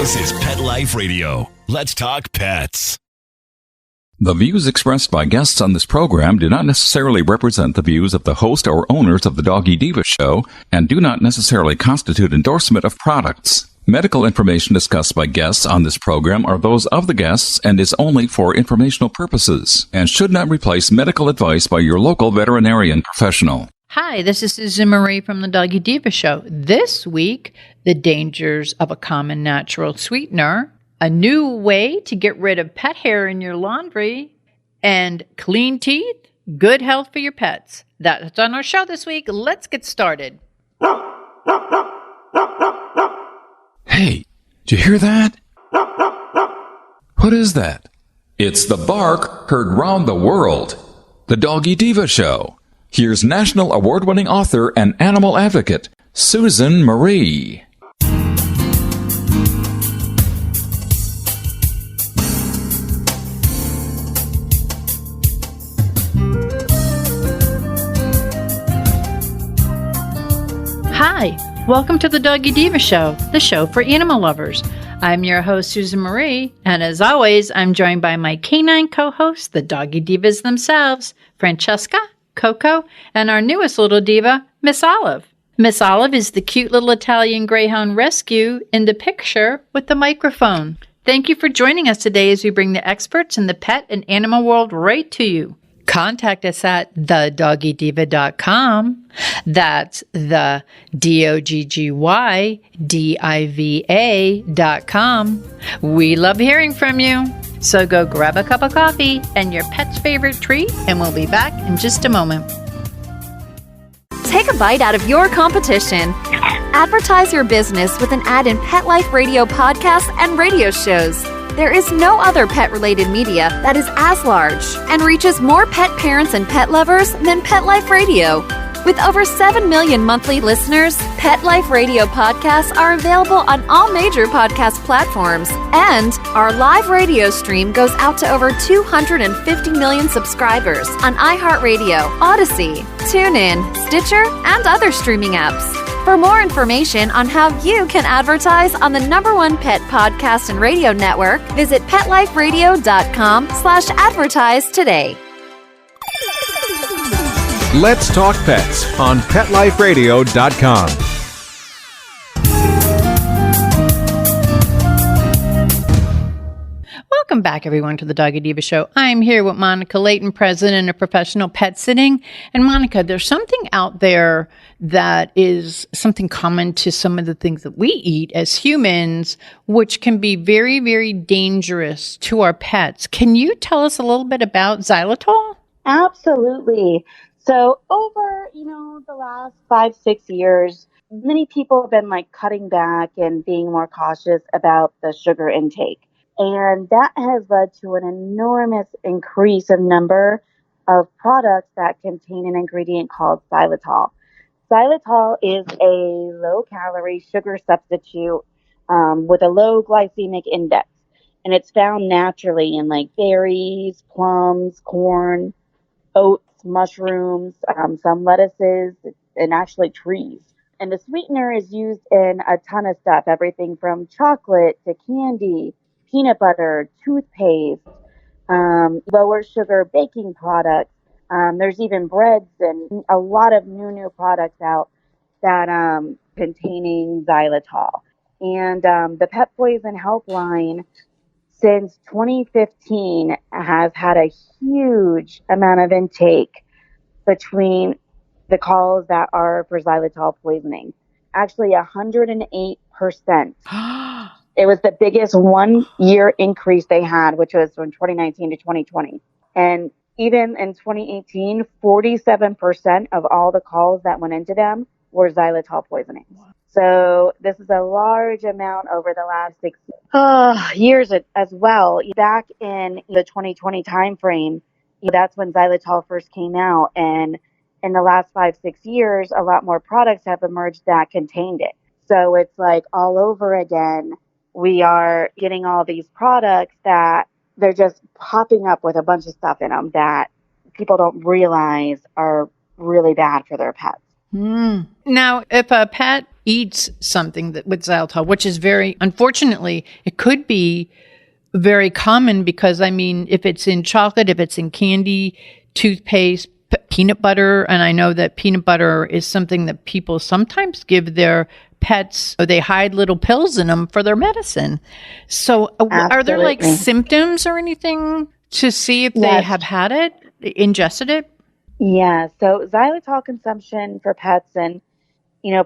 This is Pet Life Radio. Let's talk pets. The views expressed by guests on this program do not necessarily represent the views of the host or owners of the Doggy Diva show and do not necessarily constitute endorsement of products. Medical information discussed by guests on this program are those of the guests and is only for informational purposes and should not replace medical advice by your local veterinarian professional. Hi, this is Susan Marie from the Doggy Diva show. This week, the dangers of a common natural sweetener, a new way to get rid of pet hair in your laundry, and clean teeth, good health for your pets. That's on our show this week. Let's get started. Hey, did you hear that? What is that? It's the bark heard round the world. The Doggy Diva show. Here's national award-winning author and animal advocate, Susan Marie. Hi, welcome to the Doggy Diva show, the show for animal lovers. I'm your host, Susan Marie, and as always, I'm joined by my canine co-hosts, the Doggy Divas themselves, Francesca, Coco, and our newest little diva, Miss Olive. Miss Olive is the cute little Italian Greyhound rescue in the picture with the microphone. Thank you for joining us today as we bring the experts in the pet and animal world right to you. Contact us at thedoggydiva.com. That's the DOGGYDIVA.com. We love hearing from you. So go grab a cup of coffee and your pet's favorite treat, and we'll be back in just a moment. Take a bite out of your competition. Advertise your business with an ad in Pet Life Radio podcasts and radio shows. There is no other pet-related media that is as large and reaches more pet parents and pet lovers than Pet Life Radio. With over 7 million monthly listeners, Pet Life Radio podcasts are available on all major podcast platforms, and our live radio stream goes out to over 250 million subscribers on iHeartRadio, Odyssey, TuneIn, Stitcher, and other streaming apps. For more information on how you can advertise on the #1 pet podcast and radio network, visit PetLifeRadio.com/advertise today. Let's Talk Pets on PetLifeRadio.com. Welcome back, everyone, to the Doggy Diva show. I'm here with Monica Leighton, president of Professional Pet Sitting. And Monica, there's something out there that is something common to some of the things that we eat as humans, which can be very, very dangerous to our pets. Can you tell us a little bit about xylitol? Absolutely. So over, the last 5-6 years, many people have been cutting back and being more cautious about the sugar intake. And that has led to an enormous increase in number of products that contain an ingredient called xylitol. Xylitol is a low-calorie sugar substitute with a low glycemic index. And it's found naturally in berries, plums, corn, oats, mushrooms, some lettuces, and actually trees. And the sweetener is used in a ton of stuff, everything from chocolate to candy, peanut butter, toothpaste, lower sugar baking products. There's even breads and a lot of new products out that containing xylitol. And the Pet Poison Helpline since 2015 has had a huge amount of intake between the calls that are for xylitol poisoning. Actually, 108%. It was the biggest 1-year increase they had, which was from 2019 to 2020. And even in 2018, 47% of all the calls that went into them were xylitol poisoning. So this is a large amount over the last 6 years as well. Back in the 2020 timeframe, that's when xylitol first came out. And in the last 5-6 years, a lot more products have emerged that contained it. So it's all over again. We are getting all these products that they're just popping up with a bunch of stuff in them that people don't realize are really bad for their pets. Now, if a pet eats something that with xylitol, which is unfortunately, it could be very common because, I mean, if it's in chocolate, if it's in candy, toothpaste, peanut butter, and I know that peanut butter is something that people sometimes give their pets, or they hide little pills in them for their medicine. So are there like symptoms or anything to see if they have had it, ingested it? Yeah, so xylitol consumption for pets and,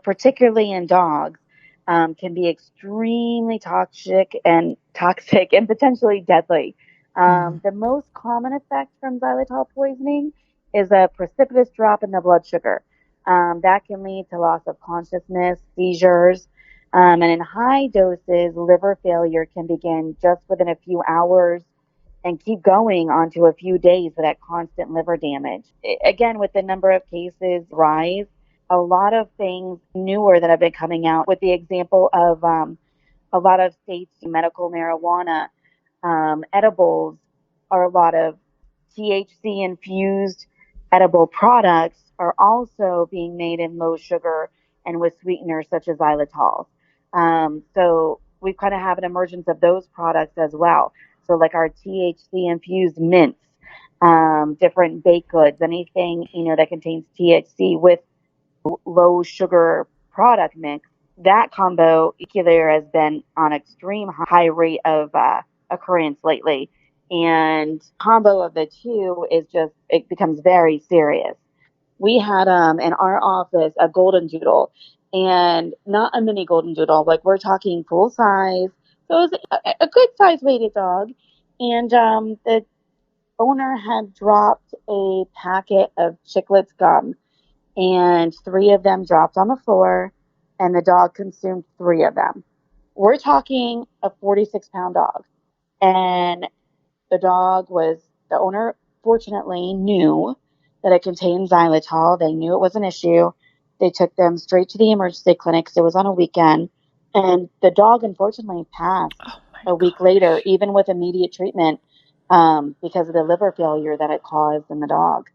particularly in dogs, can be extremely toxic and potentially deadly. The most common effect from xylitol poisoning is a precipitous drop in the blood sugar. That can lead to loss of consciousness, seizures, and in high doses, liver failure can begin just within a few hours and keep going on to a few days with that constant liver damage. Again, with the number of cases rise, a lot of things newer that have been coming out, with the example of a lot of states, medical marijuana, edibles, are a lot of THC infused edible products are also being made in low sugar and with sweeteners such as xylitol. So we kind of have an emergence of those products as well. So like our THC infused mints, different baked goods, anything, that contains THC with low sugar product mix, that combo has been on extreme high rate of occurrence lately. And combo of the two is just, it becomes very serious. We had in our office a golden doodle, and not a mini golden doodle, like we're talking full size. So it was a good size weighted dog. And the owner had dropped a packet of Chiclets gum, and 3 of them dropped on the floor, and the dog consumed 3 of them. We're talking a 46-pound dog. And the owner fortunately knew that it contained xylitol. They knew it was an issue. They took them straight to the emergency clinic because it was on a weekend. And the dog unfortunately passed a week later, even with immediate treatment, because of the liver failure that it caused in the dog.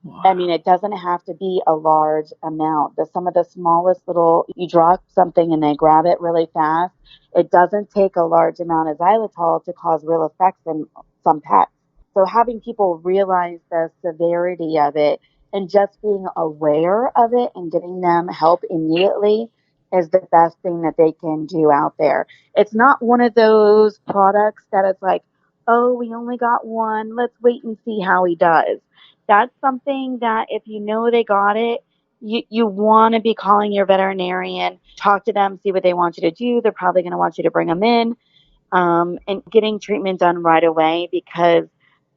Wow. I mean, it doesn't have to be a large amount. Some of the smallest little, you drop something and they grab it really fast. It doesn't take a large amount of xylitol to cause real effects in some pets. So having people realize the severity of it and just being aware of it and getting them help immediately is the best thing that they can do out there. It's not one of those products that is like, oh, we only got one, let's wait and see how he does. That's something that if you know they got it, you want to be calling your veterinarian, talk to them, see what they want you to do. They're probably going to want you to bring them in, and getting treatment done right away, because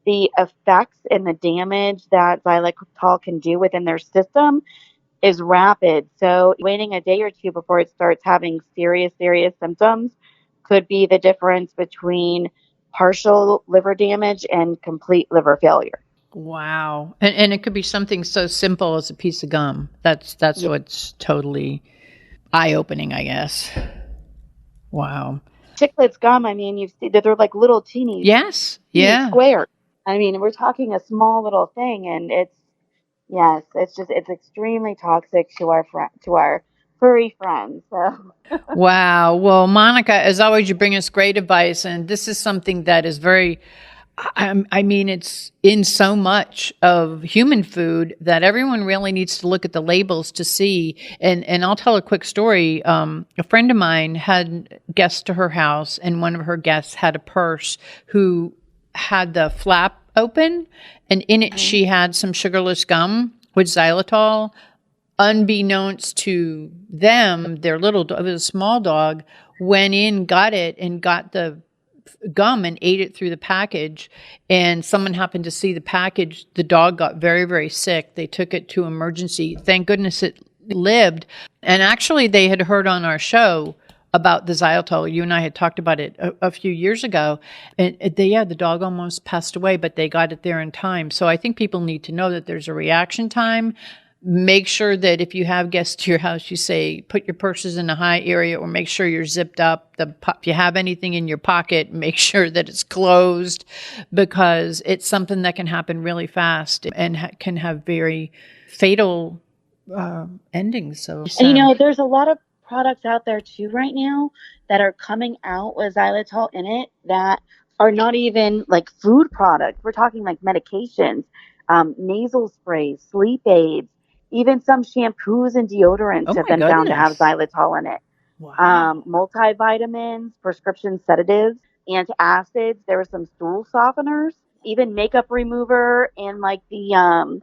the effects and the damage that xylitol can do within their system is rapid. So waiting a day or two before it starts having serious symptoms could be the difference between partial liver damage and complete liver failure. Wow. And it could be something so simple as a piece of gum. That's what's totally eye-opening, I guess. Wow. Chiclets gum, I mean, you see that they're like little teeny squares. I mean, we're talking a small little thing, and it's extremely toxic to our furry friends. So. Wow. Well, Monica, as always, you bring us great advice, and this is something that is very, I mean, it's in so much of human food that everyone really needs to look at the labels to see. And I'll tell a quick story. A friend of mine had guests to her house, and one of her guests had a purse who had the flap open, and in it she had some sugarless gum with xylitol. Unbeknownst to them, their little dog, it was a small dog, went in, got it, and got the gum and ate it through the package. And someone happened to see the package. The dog got very, very sick. They took it to emergency. Thank goodness it lived. And actually, they had heard on our show about the xylitol. You and I had talked about it a few years ago. And the dog almost passed away, but they got it there in time. So I think people need to know that there's a reaction time. Make sure that if you have guests to your house, you say, put your purses in a high area, or make sure you're zipped up. If you have anything in your pocket, make sure that it's closed, because it's something that can happen really fast and can have very fatal endings. So, and there's a lot of products out there too right now that are coming out with xylitol in it that are not even like food products. We're talking like medications, nasal sprays, sleep aids, even some shampoos and deodorants have my been found to have goodness. xylitol in it. Wow. Multivitamins, prescription sedatives, antacids. There were some stool softeners, even makeup remover, and like the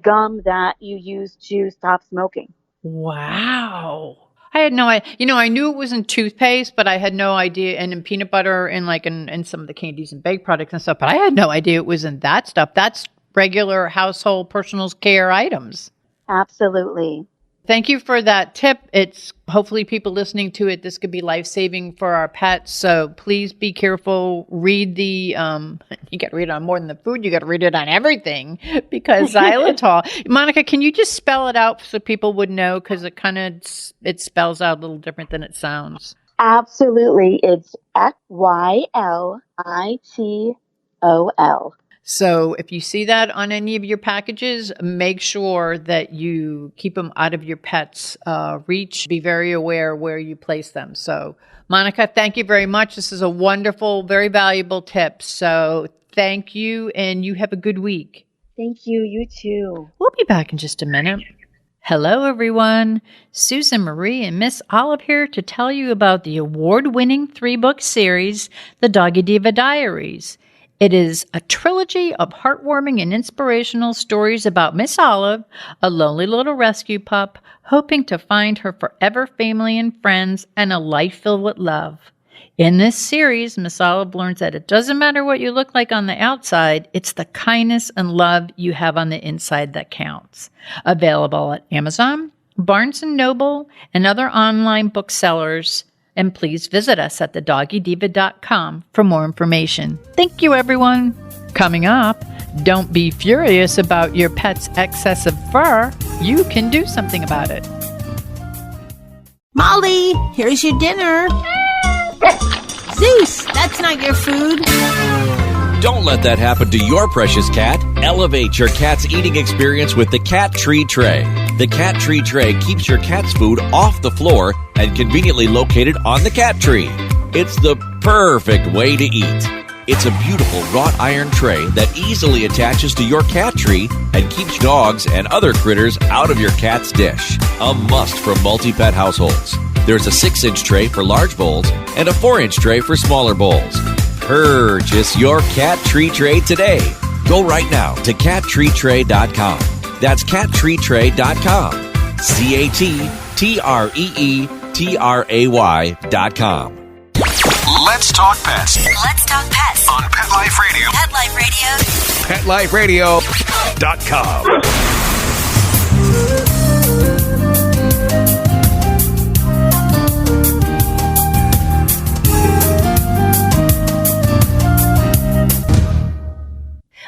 gum that you use to stop smoking. Wow. I had no idea. I knew it was in toothpaste, but I had no idea. And in peanut butter and like in some of the candies and baked products and stuff. But I had no idea it was in that stuff. That's regular household personal care items. Absolutely. Thank you for that tip. It's hopefully people listening to it, this could be life-saving for our pets. So please be careful. Read the, you got to read it on more than the food. You got to read it on everything because xylitol. Monica, can you just spell it out so people would know? Because it spells out a little different than it sounds. Absolutely. It's xylitol. So if you see that on any of your packages, make sure that you keep them out of your pet's reach. Be very aware where you place them. So, Monica, thank you very much. This is a wonderful, very valuable tip. So thank you, and you have a good week. Thank you. You too. We'll be back in just a minute. Hello, everyone. Susan Marie and Miss Olive here to tell you about the award-winning 3-book series, The Doggy Diva Diaries. It is a trilogy of heartwarming and inspirational stories about Miss Olive, a lonely little rescue pup, hoping to find her forever family and friends and a life filled with love. In this series, Miss Olive learns that it doesn't matter what you look like on the outside, it's the kindness and love you have on the inside that counts. Available at Amazon, Barnes & Noble, and other online booksellers. And please visit us at thedoggydiva.com for more information. Thank you, everyone. Coming up, don't be furious about your pet's excessive fur. You can do something about it. Molly, here's your dinner. Zeus, that's not your food. Don't let that happen to your precious cat. Elevate your cat's eating experience with the Cat Tree Tray. The Cat Tree Tray keeps your cat's food off the floor and conveniently located on the cat tree. It's the perfect way to eat. It's a beautiful wrought iron tray that easily attaches to your cat tree and keeps dogs and other critters out of your cat's dish. A must for multi-pet households. There's a 6-inch tray for large bowls and a 4-inch tray for smaller bowls. Purchase your Cat Tree Tray today. Go right now to cattreetray.com. That's cattreetray.com. cattreetray.com. Let's talk pets Let's talk pets on Pet Life Radio. Pet Life Radio. PetLifeRadio.com.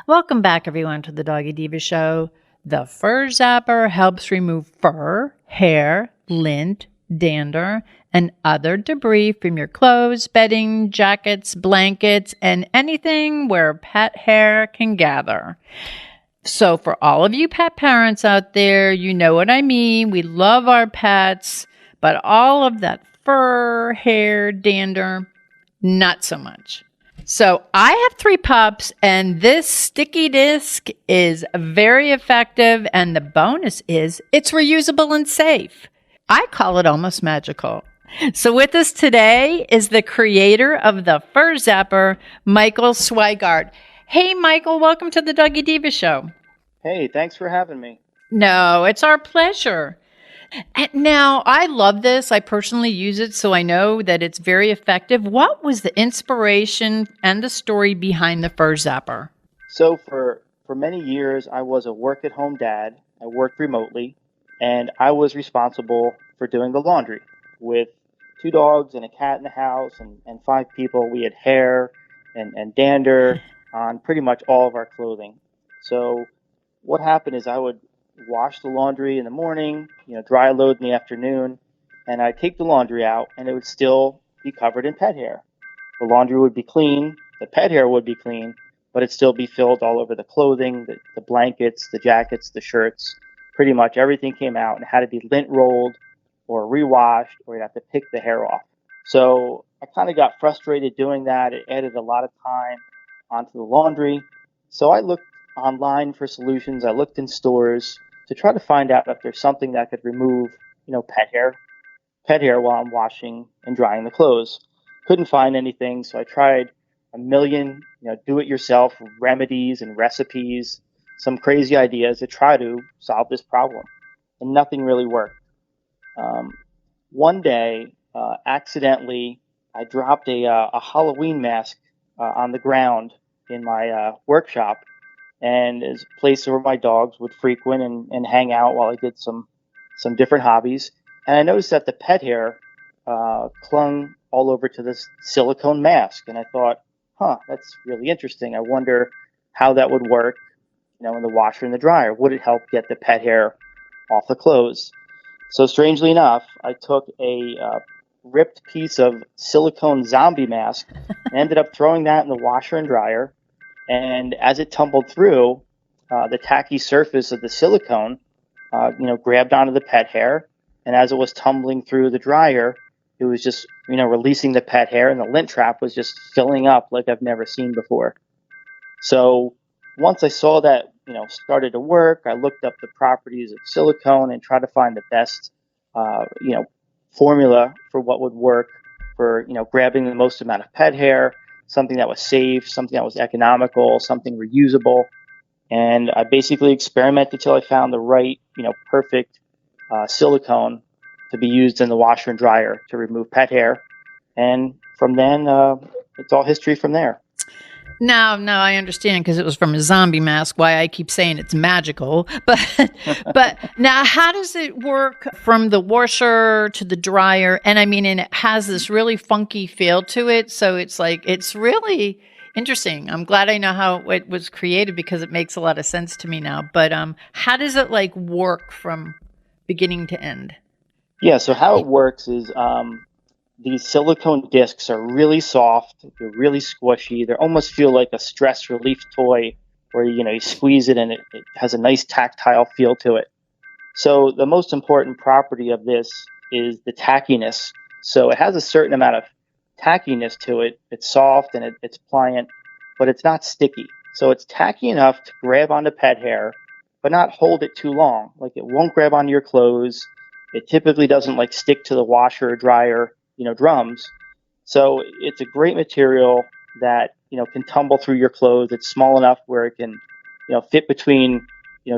Welcome back, everyone, to the Doggy Diva Show. The FurZapper helps remove fur, hair, lint, dander, and other debris from your clothes, bedding, jackets, blankets, and anything where pet hair can gather. So for all of you pet parents out there, you know what I mean. We love our pets, but all of that fur, hair, dander, not so much. So I have 3 pups, and this sticky disc is very effective, and the bonus is it's reusable and safe. I call it almost magical. So with us today is the creator of the FurZapper, Michael Sweigart. Hey, Michael, welcome to the Doggy Diva Show. Hey, thanks for having me. No, it's our pleasure. And now, I love this. I personally use it, so I know that it's very effective. What was the inspiration and the story behind the FurZapper? So for many years, I was a work-at-home dad. I worked remotely, and I was responsible for doing the laundry. With 2 dogs and a cat in the house and 5 people, we had hair and dander on pretty much all of our clothing. So what happened is I would wash the laundry in the morning, dry load in the afternoon, and I'd take the laundry out and it would still be covered in pet hair. The laundry would be clean, the pet hair would be clean, but it'd still be filled all over the clothing, the blankets, the jackets, the shirts. Pretty much everything came out and had to be lint rolled or rewashed, or you'd have to pick the hair off. So I kind of got frustrated doing that. It added a lot of time onto the laundry. So I looked online for solutions. I looked in stores to try to find out if there's something that could remove, pet hair while I'm washing and drying the clothes. Couldn't find anything, so I tried a million, do-it-yourself remedies and recipes, some crazy ideas to try to solve this problem, and nothing really worked. One day, accidentally, I dropped a Halloween mask on the ground in my workshop, and it's a place where my dogs would frequent and hang out while I did some different hobbies. And I noticed that the pet hair clung all over to this silicone mask, and I thought, that's really interesting. I wonder how that would work, in the washer and the dryer. Would it help get the pet hair off the clothes? So strangely enough, I took a ripped piece of silicone zombie mask and ended up throwing that in the washer and dryer. And as it tumbled through, the tacky surface of the silicone, grabbed onto the pet hair. And as it was tumbling through the dryer, it was just, releasing the pet hair, and the lint trap was just filling up like I've never seen before. So once I saw that, started to work, I looked up the properties of silicone and tried to find the best, formula for what would work for, grabbing the most amount of pet hair, something that was safe, something that was economical, something reusable. And I basically experimented till I found the right, perfect silicone to be used in the washer and dryer to remove pet hair. And from then, it's all history from there. Now I understand, because it was from a zombie mask, why I keep saying it's magical. But now, how does it work from the washer to the dryer? And and it has this really funky feel to it. So it's really interesting. I'm glad I know how it was created, because it makes a lot of sense to me now. But how does it work from beginning to end? Yeah, so how it works is these silicone discs are really soft, they're really squishy, they almost feel like a stress relief toy where you squeeze it and it has a nice tactile feel to it. So the most important property of this is the tackiness. So it has a certain amount of tackiness to it. It's soft and it's pliant, but it's not sticky. So it's tacky enough to grab onto pet hair, but not hold it too long. Like, it won't grab onto your clothes. It typically doesn't stick to the washer or dryer, drums. So it's a great material that, can tumble through your clothes. It's small enough where it can, fit between,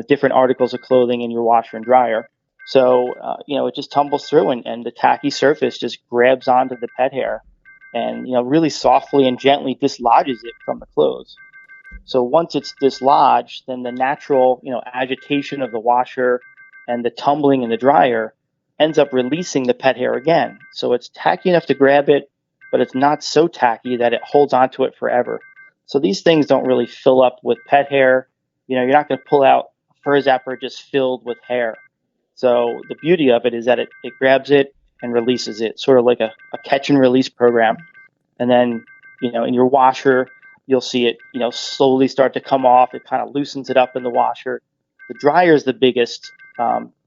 different articles of clothing in your washer and dryer. So, it just tumbles through and the tacky surface just grabs onto the pet hair and, really softly and gently dislodges it from the clothes. So once it's dislodged, then the natural, agitation of the washer and the tumbling in the dryer ends up releasing the pet hair again. So it's tacky enough to grab it, but it's not so tacky that it holds onto it forever. So these things don't really fill up with pet hair. You're not going to pull out a FurZapper just filled with hair. So the beauty of it is that it grabs it and releases it, sort of like a catch and release program. And then, in your washer, you'll see it, slowly start to come off. It kind of loosens it up in the washer. The dryer is the biggest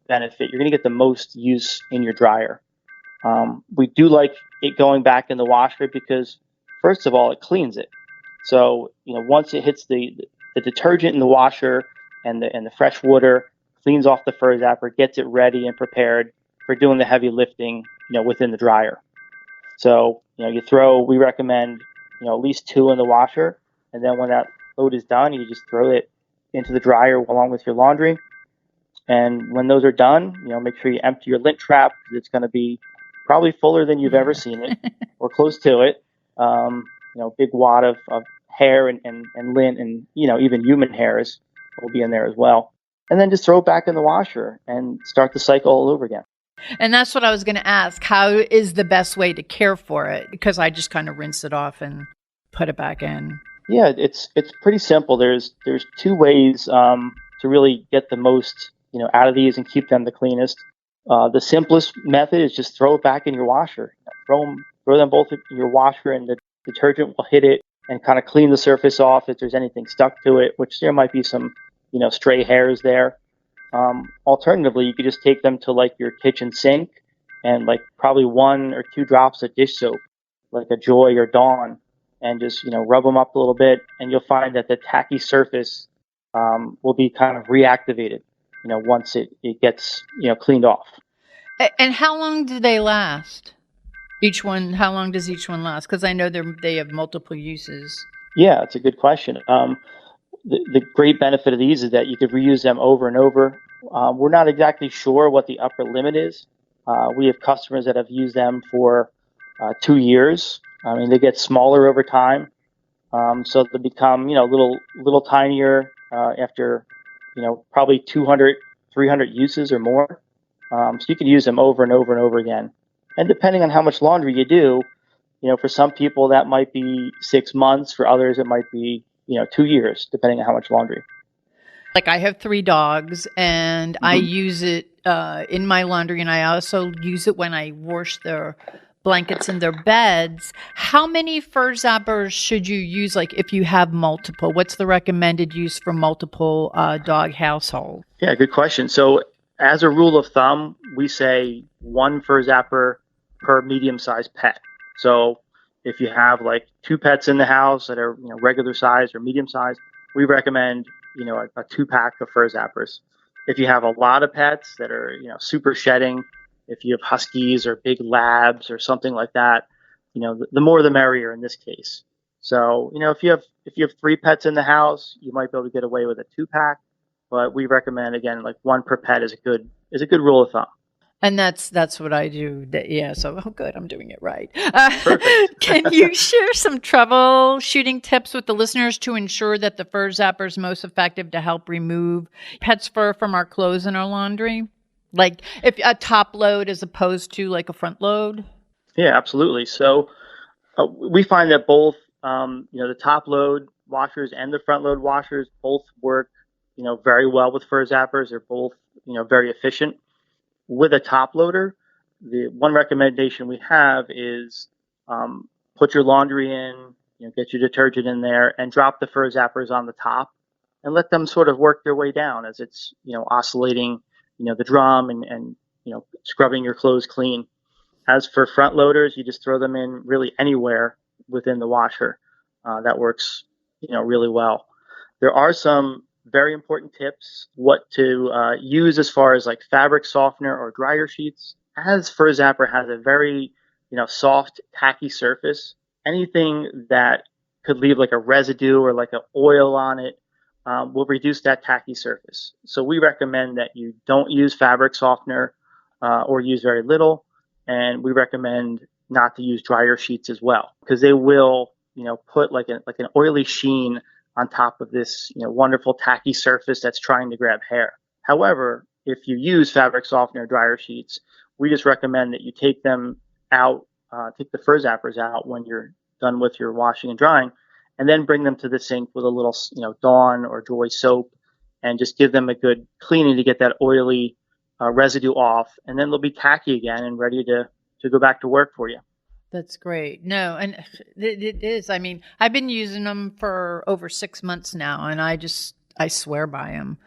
benefit. You're going to get the most use in your dryer. We do like it going back in the washer because, first of all, it cleans it. So, once it hits the detergent in the washer and the fresh water, cleans off the FurZapper, gets it ready and prepared for doing the heavy lifting, within the dryer. So, we recommend, at least 2 in the washer. And then when that load is done, you just throw it into the dryer along with your laundry. And when those are done, make sure you empty your lint trap, because it's going to be probably fuller than you've ever seen it or close to it. Big wad of hair and lint and, even human hairs will be in there as well. And then just throw it back in the washer and start the cycle all over again. And that's what I was going to ask. How is the best way to care for it? Because I just kind of rinse it off and put it back in. Yeah, it's pretty simple. There's 2 ways to really get the most out of these and keep them the cleanest. The simplest method is just throw it back in your washer. Throw them both in your washer, and the detergent will hit it and kind of clean the surface off if there's anything stuck to it, which there might be some stray hairs there. Alternatively, you could just take them to your kitchen sink and like probably 1 or 2 drops of dish soap, like a Joy or Dawn, and just, rub them up a little bit, and you'll find that the tacky surface will be kind of reactivated, once it gets, cleaned off. And how long do they last? Each one, how long does each one last? Because I know they have multiple uses. Yeah, it's a good question. The great benefit of these is that you could reuse them over and over. We're not exactly sure what the upper limit is. We have customers that have used them for 2 years. I mean, they get smaller over time, so they become, little tinier after, probably 200, 300 uses or more. So you can use them over and over and over again. And depending on how much laundry you do, for some people that might be 6 months. For others, it might be, 2 years, depending on how much laundry. Like I have 3 dogs, and I use it in my laundry, and I also use it when I wash their blankets in their beds. How many FurZappers should you use? Like if you have multiple, what's the recommended use for multiple dog household? Yeah, good question. So as a rule of thumb, we say 1 FurZapper per medium-sized pet. So if you have like 2 pets in the house that are, regular size or medium size, we recommend, a 2-pack of FurZappers. If you have a lot of pets that are, super shedding, if you have huskies or big labs or something like that, the more the merrier in this case. So, if you have 3 pets in the house, you might be able to get away with a 2-pack, but we recommend, again, like 1 per pet is a good rule of thumb. And that's what I do. Yeah. So, good. I'm doing it right. Perfect. Can you share some troubleshooting tips with the listeners to ensure that the FurZapper is most effective to help remove pet's fur from our clothes and our laundry? Like if a top load as opposed to like a front load? Yeah, absolutely. So we find that both, the top load washers and the front load washers both work, very well with FurZappers. They're both, very efficient. With a top loader, the one recommendation we have is put your laundry in, get your detergent in there, and drop the FurZappers on the top, and let them sort of work their way down as it's, oscillating, the drum and scrubbing your clothes clean. As for front loaders, you just throw them in really anywhere within the washer. That works, really well. There are some very important tips what to use as far as like fabric softener or dryer sheets. As FurZapper has a very, soft, tacky surface, anything that could leave like a residue or like an oil on it will reduce that tacky surface. So we recommend that you don't use fabric softener or use very little. And we recommend not to use dryer sheets as well, because they will, put like an oily sheen on top of this, wonderful tacky surface that's trying to grab hair. However, if you use fabric softener dryer sheets, we just recommend that you take them out, take the FurZappers out when you're done with your washing and drying, and then bring them to the sink with a little, Dawn or Joy soap, and just give them a good cleaning to get that oily residue off, and then they'll be tacky again and ready to go back to work for you. That's great. No, and it is. I mean, I've been using them for over 6 months now, and I swear by them.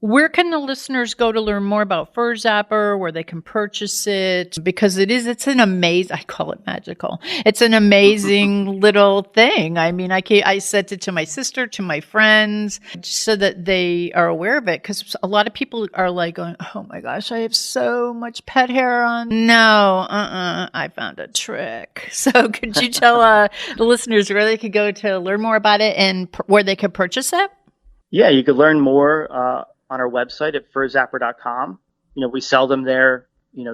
Where can the listeners go to learn more about FurZapper, where they can purchase it? Because it's an amazing, I call it magical. It's an amazing little thing. I mean, I sent it to my sister, to my friends, so that they are aware of it. Because a lot of people are like going, oh my gosh, I have so much pet hair on. No, I found a trick. So could you tell the listeners where they could go to learn more about it and where they could purchase it? Yeah, you could learn more on our website at FurZapper.com. We sell them there,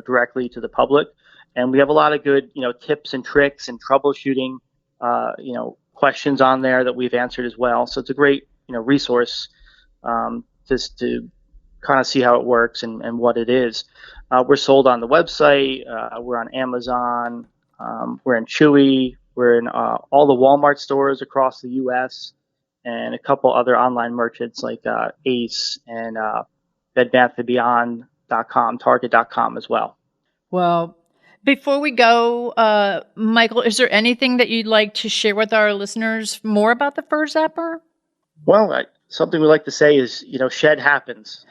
directly to the public. And we have a lot of good, tips and tricks and troubleshooting, questions on there that we've answered as well. So it's a great, resource just to kind of see how it works and what it is. We're sold on the website. We're on Amazon. We're in Chewy. We're in all the Walmart stores across the U.S., and a couple other online merchants like Ace and BedBathAndBeyond.com, Target.com as well. Well, before we go, Michael, is there anything that you'd like to share with our listeners more about the FurZapper? Well, something we like to say is, shed happens,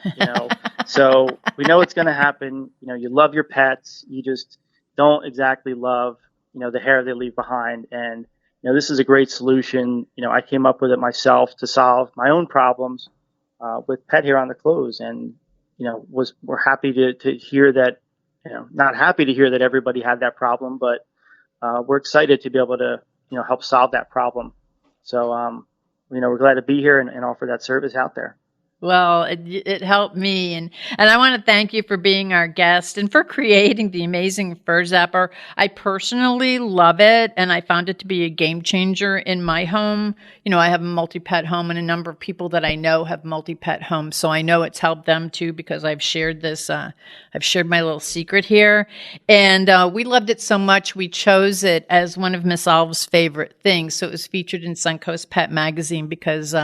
so we know it's going to happen. You love your pets. You just don't exactly love, the hair they leave behind. And, this is a great solution. I came up with it myself to solve my own problems with pet hair on the clothes. And, we're happy to hear that, not happy to hear that everybody had that problem, but we're excited to be able to, help solve that problem. So, we're glad to be here and offer that service out there. Well, it helped me. And I want to thank you for being our guest and for creating the amazing FurZapper. I personally love it, and I found it to be a game changer in my home. I have a multi-pet home, and a number of people that I know have multi-pet homes. So I know it's helped them too, because I've shared this. I've shared my little secret here. And we loved it so much, we chose it as one of Miss Olive's favorite things. So it was featured in Suncoast Pet Magazine because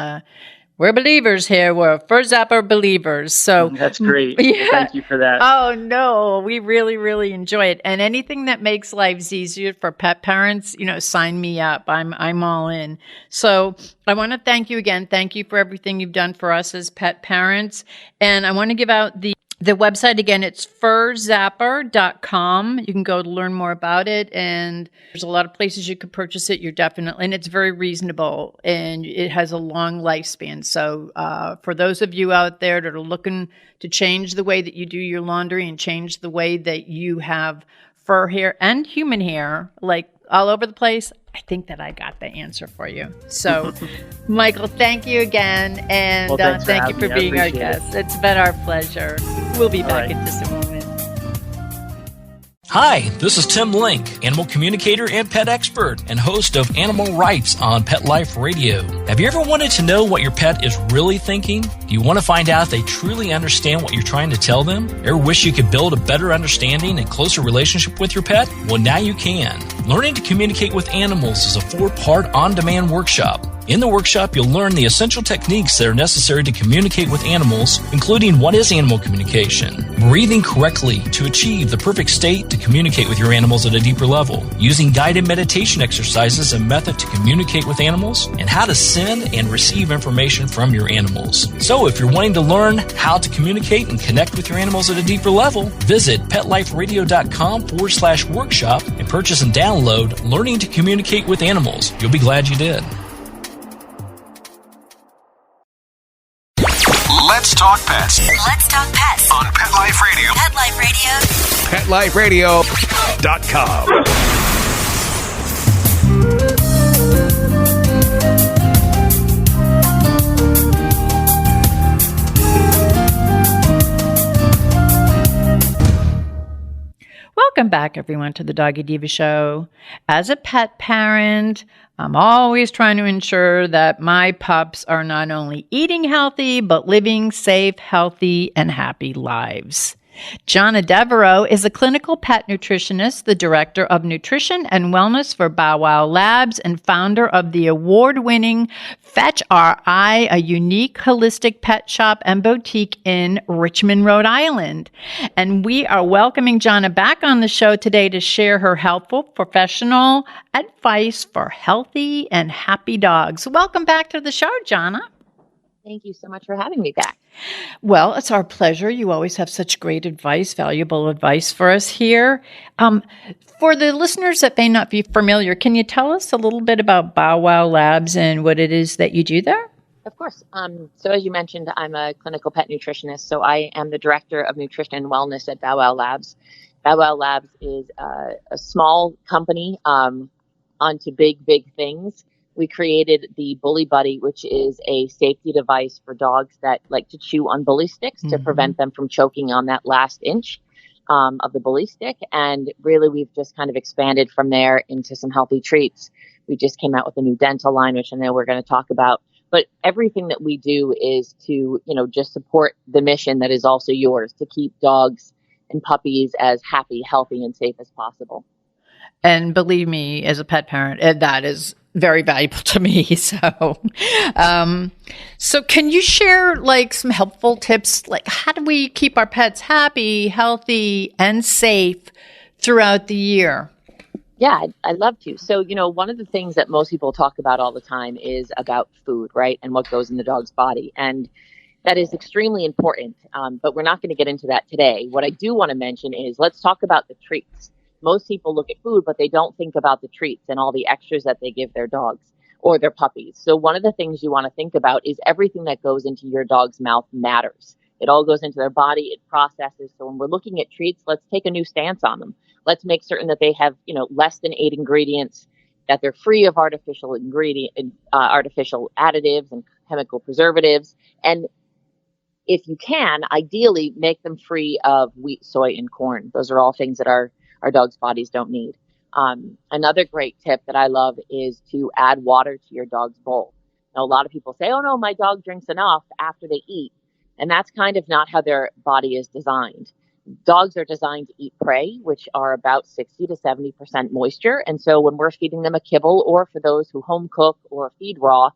we're believers here. We're FurZapper believers. So that's great. Yeah. Thank you for that. Oh, no. We really, really enjoy it. And anything that makes lives easier for pet parents, sign me up. I'm all in. So I want to thank you again. Thank you for everything you've done for us as pet parents. And I want to give out the website again. It's FurZapper.com. You can go to learn more about it, and there's a lot of places you could purchase it. And it's very reasonable, and it has a long lifespan. So for those of you out there that are looking to change the way that you do your laundry and change the way that you have fur hair and human hair, like all over the place, I think that I got the answer for you. So, Michael, thank you again. And thank you for being our guest. It's been our pleasure. We'll be back in just a moment. Hi, this is Tim Link, animal communicator and pet expert and host of Animal Rights on Pet Life Radio. Have you ever wanted to know what your pet is really thinking? Do you want to find out if they truly understand what you're trying to tell them? Ever wish you could build a better understanding and closer relationship with your pet? Well, now you can. Learning to Communicate with Animals is a 4-part on-demand workshop. In the workshop, you'll learn the essential techniques that are necessary to communicate with animals, including what is animal communication, breathing correctly to achieve the perfect state to communicate with your animals at a deeper level, using guided meditation exercises and method to communicate with animals, and how to send and receive information from your animals. So if you're wanting to learn how to communicate and connect with your animals at a deeper level, visit PetLifeRadio.com/workshop and purchase and download Learning to Communicate with Animals. You'll be glad you did. Let's talk pets. Let's talk pets On Pet Life Radio. Pet Life Radio. PetLifeRadio.com. Welcome back, everyone, to the Doggy Diva Show. As a pet parent, I'm always trying to ensure that my pups are not only eating healthy, but living safe, healthy, and happy lives. Johnna Devereaux is a clinical pet nutritionist, the director of nutrition and wellness for Bow Wow Labs, and founder of the award-winning Fetch RI, a unique holistic pet shop and boutique in Richmond, Rhode Island. And we are welcoming Johnna back on the show today to share her helpful professional advice for healthy and happy dogs. Welcome back to the show, Johnna. Thank you so much for having me back. Well, it's our pleasure. You always have such great advice, valuable advice for us here. For the listeners that may not be familiar, can you tell us a little bit about Bow Wow Labs and what it is that you do there? Of course. So as you mentioned, I'm a clinical pet nutritionist. So I am the director of nutrition and wellness at Bow Wow Labs. Bow Wow Labs is a small company onto big, big things. We created the Bully Buddy, which is a safety device for dogs that like to chew on bully sticks to prevent them from choking on that last inch of the bully stick. And really, we've just kind of expanded from there into some healthy treats. We just came out with a new dental line, which I know we're going to talk about. But everything that we do is to, just support the mission that is also yours, to keep dogs and puppies as happy, healthy, and safe as possible. And believe me, as a pet parent, that is very valuable to me. So can you share like some helpful tips? Like, how do we keep our pets happy, healthy, and safe throughout the year? Yeah, I'd love to. So, one of the things that most people talk about all the time is about food, right? And what goes in the dog's body. And that is extremely important, but we're not going to get into that today. What I do want to mention is let's talk about the treats. Most people look at food, but they don't think about the treats and all the extras that they give their dogs or their puppies. So one of the things you want to think about is everything that goes into your dog's mouth matters. It all goes into their body, it processes. So when we're looking at treats, let's take a new stance on them. Let's make certain that they have, less than 8 ingredients, that they're free of artificial artificial additives and chemical preservatives. And if you can, ideally make them free of wheat, soy, and corn. Those are all things that our dogs' bodies don't need. Another great tip that I love is to add water to your dog's bowl. Now, a lot of people say, oh no, my dog drinks enough after they eat. And that's kind of not how their body is designed. Dogs are designed to eat prey, which are about 60 to 70% moisture. And so when we're feeding them a kibble, or for those who home cook or feed raw,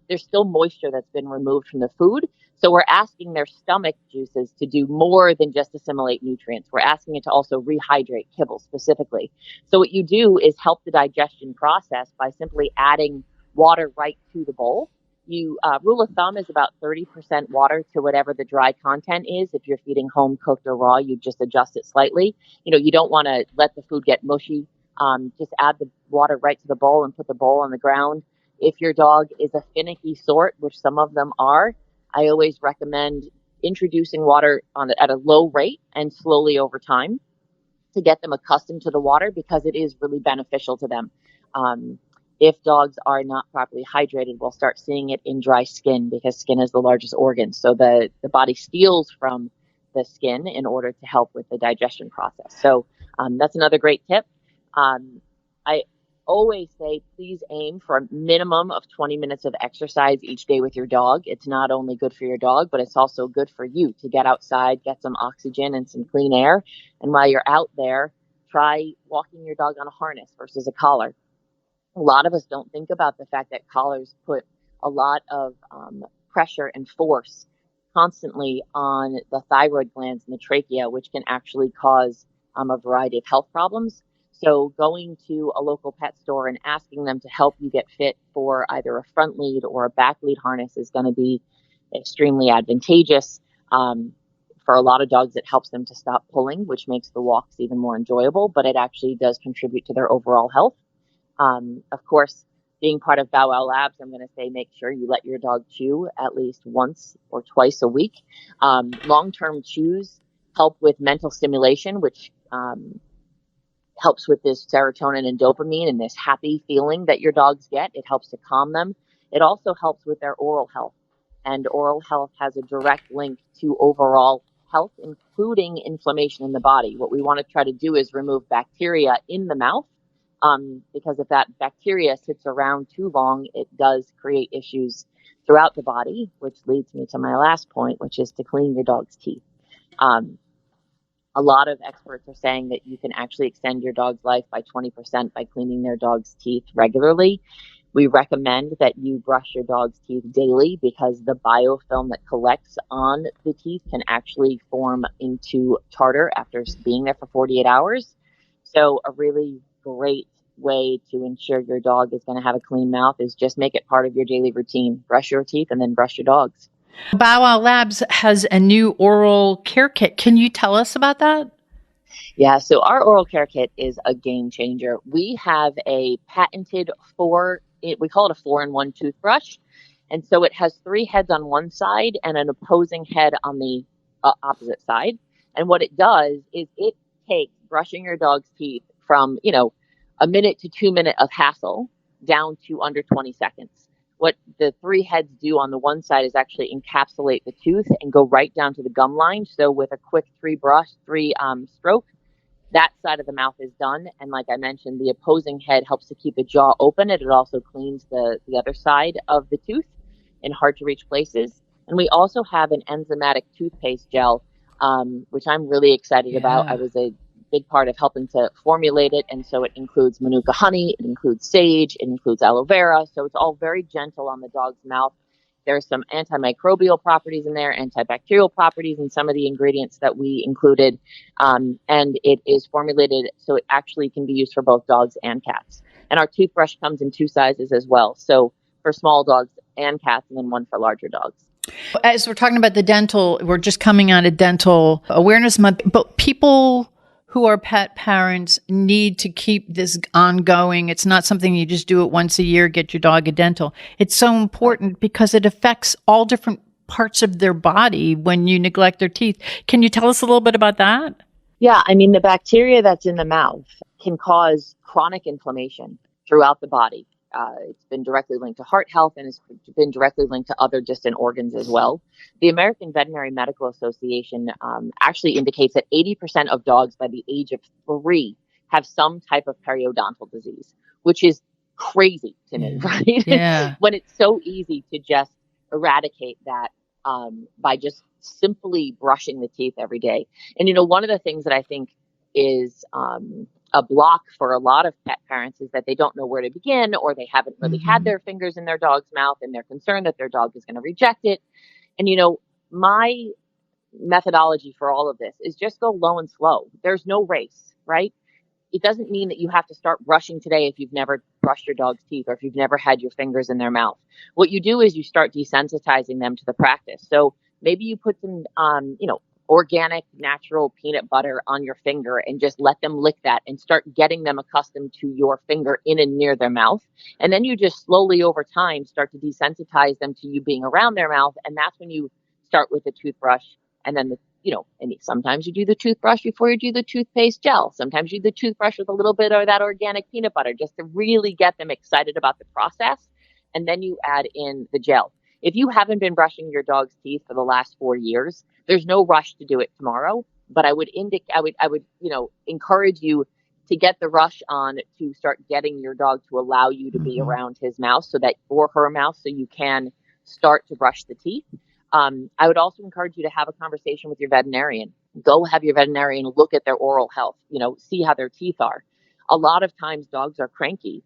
there's still moisture that's been removed from the food. So we're asking their stomach juices to do more than just assimilate nutrients. We're asking it to also rehydrate kibble specifically. So what you do is help the digestion process by simply adding water right to the bowl. You rule of thumb is about 30% water to whatever the dry content is. If you're feeding home cooked or raw, you just adjust it slightly. You don't want to let the food get mushy. Just add the water right to the bowl and put the bowl on the ground. If your dog is a finicky sort, which some of them are, I always recommend introducing water at a low rate and slowly over time to get them accustomed to the water, because it is really beneficial to them. If dogs are not properly hydrated, we'll start seeing it in dry skin, because skin is the largest organ. So the body steals from the skin in order to help with the digestion process. So that's another great tip. I always say, please aim for a minimum of 20 minutes of exercise each day with your dog. It's not only good for your dog, but it's also good for you to get outside, get some oxygen and some clean air. And while you're out there, try walking your dog on a harness versus a collar. A lot of us don't think about the fact that collars put a lot of pressure and force constantly on the thyroid glands and the trachea, which can actually cause a variety of health problems. So going to a local pet store and asking them to help you get fit for either a front lead or a back lead harness is going to be extremely advantageous. For a lot of dogs, it helps them to stop pulling, which makes the walks even more enjoyable, but it actually does contribute to their overall health. Of course, being part of Bow Wow Labs, I'm going to say make sure you let your dog chew at least once or twice a week. Long-term chews help with mental stimulation, which helps with this serotonin and dopamine and this happy feeling that your dogs get. It helps to calm them. It also helps with their oral health. And oral health has a direct link to overall health, including inflammation in the body. What we want to try to do is remove bacteria in the mouth, because if that bacteria sits around too long, it does create issues throughout the body, which leads me to my last point, which is to clean your dog's teeth. A lot of experts are saying that you can actually extend your dog's life by 20% by cleaning their dog's teeth regularly. We recommend that you brush your dog's teeth daily, because the biofilm that collects on the teeth can actually form into tartar after being there for 48 hours. So a really great way to ensure your dog is going to have a clean mouth is just make it part of your daily routine. Brush your teeth and then brush your dog's. Bow Wow Labs has a new oral care kit. Can you tell us about that? Yeah, so our oral care kit is a game changer. We have a patented we call it a 4-in-1 toothbrush. And so it has 3 heads on one side and an opposing head on the opposite side. And what it does is it takes brushing your dog's teeth from, a minute to 2 minutes of hassle down to under 20 seconds. What the 3 heads do on the one side is actually encapsulate the tooth and go right down to the gum line. So with a quick 3 stroke, that side of the mouth is done. And like I mentioned, the opposing head helps to keep the jaw open. It also cleans the other side of the tooth in hard to reach places. And we also have an enzymatic toothpaste gel, which I'm really excited about. I was a big part of helping to formulate it. And so it includes Manuka honey, it includes sage, it includes aloe vera. So it's all very gentle on the dog's mouth. There's some antimicrobial properties in there, antibacterial properties in some of the ingredients that we included. And it is formulated so it actually can be used for both dogs and cats. And our toothbrush comes in 2 sizes as well. So for small dogs and cats, and then one for larger dogs. As we're talking about the dental, we're just coming out of Dental Awareness Month, but people who are pet parents need to keep this ongoing. It's not something you just do it once a year, get your dog a dental. It's so important because it affects all different parts of their body when you neglect their teeth. Can you tell us a little bit about that? Yeah, I mean, the bacteria that's in the mouth can cause chronic inflammation throughout the body. It's been directly linked to heart health, and it's been directly linked to other distant organs as well. The American Veterinary Medical Association actually indicates that 80% of dogs by the age of 3 have some type of periodontal disease, which is crazy to me, right? Yeah. When it's so easy to just eradicate that by just simply brushing the teeth every day. And, one of the things that I think is a block for a lot of pet parents is that they don't know where to begin, or they haven't really had their fingers in their dog's mouth, and they're concerned that their dog is going to reject it. And, my methodology for all of this is just go low and slow. There's no race, right? It doesn't mean that you have to start brushing today if you've never brushed your dog's teeth or if you've never had your fingers in their mouth. What you do is you start desensitizing them to the practice. So maybe you put some, organic, natural peanut butter on your finger and just let them lick that and start getting them accustomed to your finger in and near their mouth. And then you just slowly over time start to desensitize them to you being around their mouth. And that's when you start with the toothbrush, and then and sometimes you do the toothbrush before you do the toothpaste gel. Sometimes you do the toothbrush with a little bit of that organic peanut butter just to really get them excited about the process. And then you add in the gel. If you haven't been brushing your dog's teeth for the last 4 years, there's no rush to do it tomorrow. But I would encourage you to get the rush on to start getting your dog to allow you to be around his mouth or her mouth, so you can start to brush the teeth. I would also encourage you to have a conversation with your veterinarian. Go have your veterinarian look at their oral health, see how their teeth are. A lot of times dogs are cranky.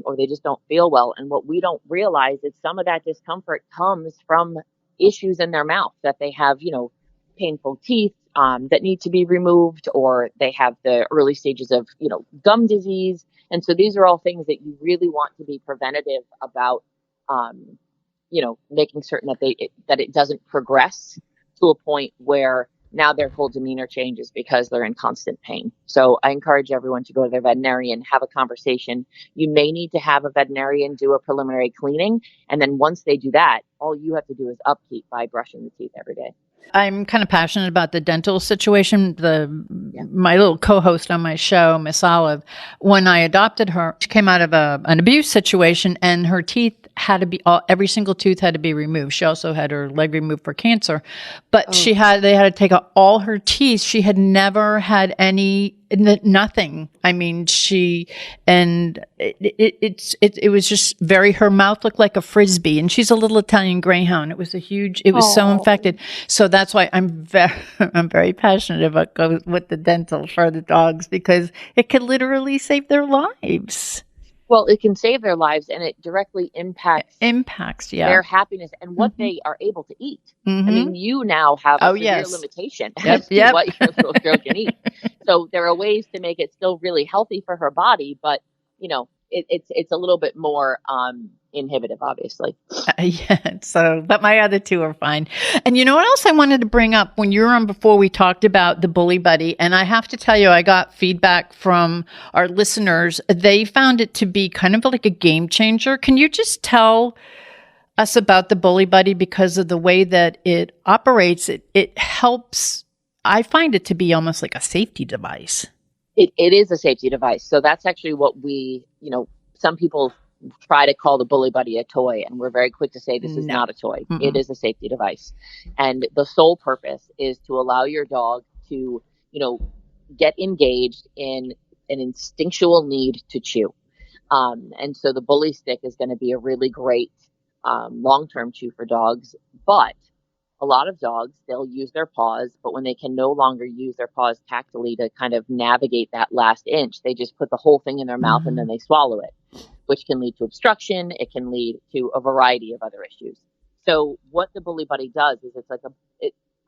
Or they just don't feel well. And what we don't realize is some of that discomfort comes from issues in their mouth, that they have, painful teeth that need to be removed, or they have the early stages of, gum disease. And so these are all things that you really want to be preventative about, making certain that it doesn't progress to a point where now their whole demeanor changes because they're in constant pain. So I encourage everyone to go to their veterinarian, have a conversation. You may need to have a veterinarian do a preliminary cleaning. And then once they do that, all you have to do is upkeep by brushing the teeth every day. I'm kind of passionate about the dental situation. My little co-host on my show, Miss Olive, when I adopted her, she came out of an abuse situation, and her teeth had to be every single tooth had to be removed. She also had her leg removed for cancer, but they had to take out all her teeth. She had never had nothing. I mean, it was just her mouth looked like a Frisbee, and she's a little Italian Greyhound. It was so infected. So that's why I'm very passionate about going with the dental for the dogs, because it could literally save their lives. Well, it can save their lives, and it directly impacts their happiness and what they are able to eat. I mean, you now have a severe limitation as to what your little girl can eat. So there are ways to make it still really healthy for her body, but it's a little bit more inhibitive, obviously. But my other two are fine. And you know what else I wanted to bring up? When you were on before, we talked about the Bully Buddy, and I have to tell you, I got feedback from our listeners. They found it to be kind of like a game changer. Can you just tell us about the Bully Buddy? Because of the way that it operates, it helps. I find it to be almost like a safety device. It is a safety device. So that's actually what some people try to call the Bully Buddy a toy, and we're very quick to say this is not a toy. Mm-mm. It is a safety device. And the sole purpose is to allow your dog to, get engaged in an instinctual need to chew. And so the Bully Stick is going to be a really great long-term chew for dogs. But a lot of dogs, they'll use their paws, but when they can no longer use their paws tactily to kind of navigate that last inch, they just put the whole thing in their mouth and then they swallow it, which can lead to obstruction. It can lead to a variety of other issues. So what the Bully Buddy does is it's like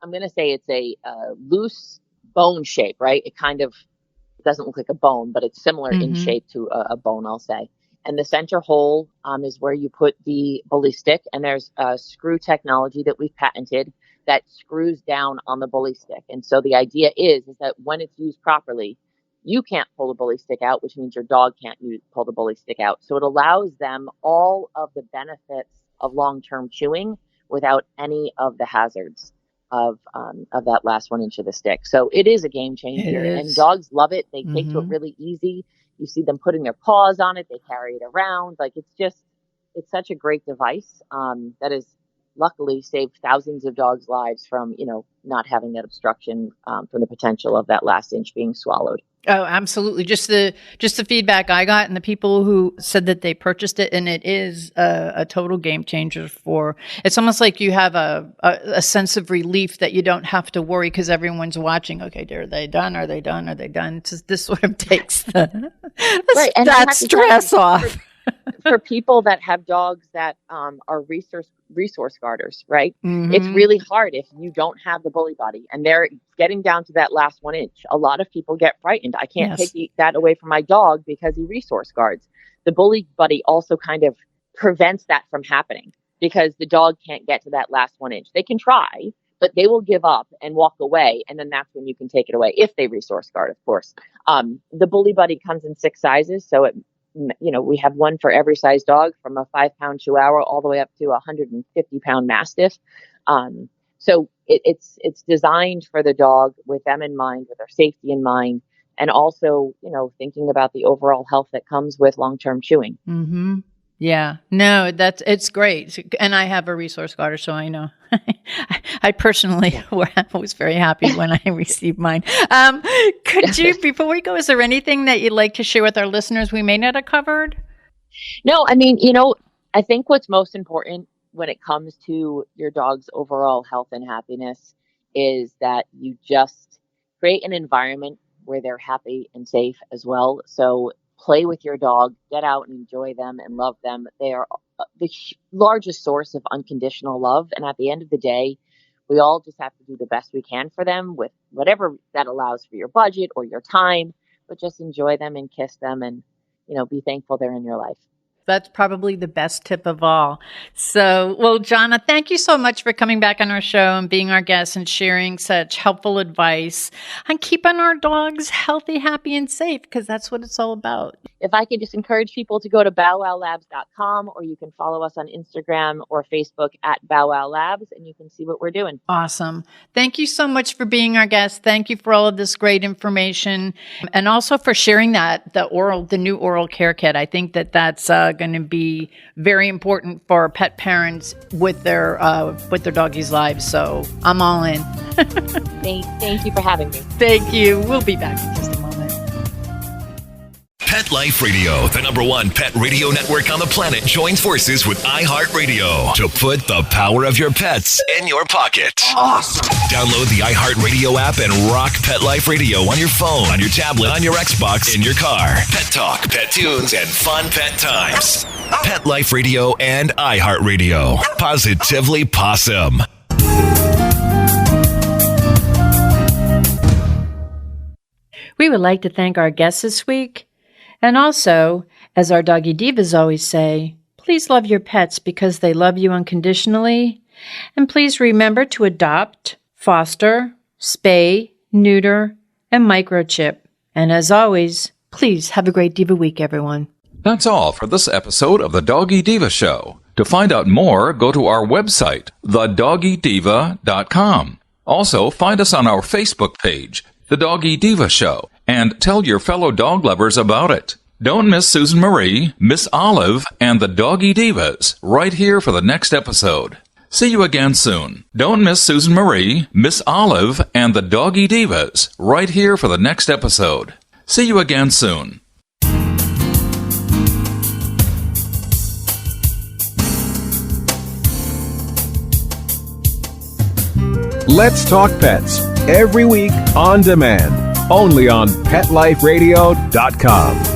I'm going to say it's a loose bone shape, right? It kind of doesn't look like a bone, but it's similar in shape to a bone, I'll say. And the center hole is where you put the Bully stick. And there's a screw technology that we've patented that screws down on the Bully stick. And so the idea is that when it's used properly, you can't pull the Bully stick out, which means your dog can't pull the Bully stick out. So it allows them all of the benefits of long-term chewing without any of the hazards of that last 1 inch of the stick. So it is a game changer, and dogs love it. They take to it really easy. You see them putting their paws on it. They carry it around. Like it's such a great device that has luckily saved thousands of dogs' lives from, not having that obstruction from the potential of that last inch being swallowed. Oh, absolutely. Just the feedback I got and the people who said that they purchased it, and it is a total game changer it's almost like you have a sense of relief that you don't have to worry because everyone's watching. Okay, are they done? Are they done? Are they done? This sort of takes that stress off. For people that have dogs that are resource guarders, right? It's really hard if you don't have the Bully Buddy and they're getting down to that last 1 inch. A lot of people get frightened. I can't take that away from my dog because he resource guards. The Bully Buddy also kind of prevents that from happening because the dog can't get to that last 1 inch. They can try, but they will give up and walk away. And then that's when you can take it away if they resource guard, of course. The Bully Buddy comes in 6 sizes. So we have one for every size dog, from a 5-pound Chihuahua all the way up to a 150-pound Mastiff. So it's designed for the dog with them in mind, with their safety in mind, and also, thinking about the overall health that comes with long-term chewing. Mm-hmm. Yeah, no, it's great. And I have a resource guarder, so I know. I personally was very happy when I received mine. Could you, before we go, is there anything that you'd like to share with our listeners we may not have covered? No, I mean, I think what's most important when it comes to your dog's overall health and happiness is that you just create an environment where they're happy and safe as well. So play with your dog, get out and enjoy them and love them. They are the largest source of unconditional love. And at the end of the day, we all just have to do the best we can for them with whatever that allows for your budget or your time, but just enjoy them and kiss them and, be thankful they're in your life. That's probably the best tip of all. So, well, Johnna, thank you so much for coming back on our show and being our guest and sharing such helpful advice on keeping our dogs healthy, happy, and safe, because that's what it's all about. If I could just encourage people to go to bowwowlabs.com, or you can follow us on Instagram or Facebook at bowwowlabs, and you can see what we're doing. Awesome. Thank you so much for being our guest. Thank you for all of this great information, and also for sharing the new oral care kit. I think that's going to be very important for pet parents with their doggies' lives. So I'm all in. Thank you for having me. Thank you. We'll be back in just a moment. Pet Life Radio, the #1 pet radio network on the planet, joins forces with iHeartRadio to put the power of your pets in your pocket. Awesome! Download the iHeartRadio app and rock Pet Life Radio on your phone, on your tablet, on your Xbox, in your car. Pet talk, pet tunes, and fun pet times. Pet Life Radio and iHeartRadio. Positively Possum. We would like to thank our guests this week. And also, as our Doggy Divas always say, please love your pets because they love you unconditionally. And please remember to adopt, foster, spay, neuter, and microchip. And as always, please have a great Diva week, everyone. That's all for this episode of the Doggy Diva Show. To find out more, go to our website, thedoggydiva.com. Also, find us on our Facebook page, The Doggy Diva Show, and tell your fellow dog lovers about it. Don't miss Susan Marie, Miss Olive, and the Doggy Divas right here for the next episode. See you again soon. Don't miss Susan Marie, Miss Olive, and the Doggy Divas right here for the next episode. See you again soon. Let's Talk Pets, every week on demand, only on PetLifeRadio.com.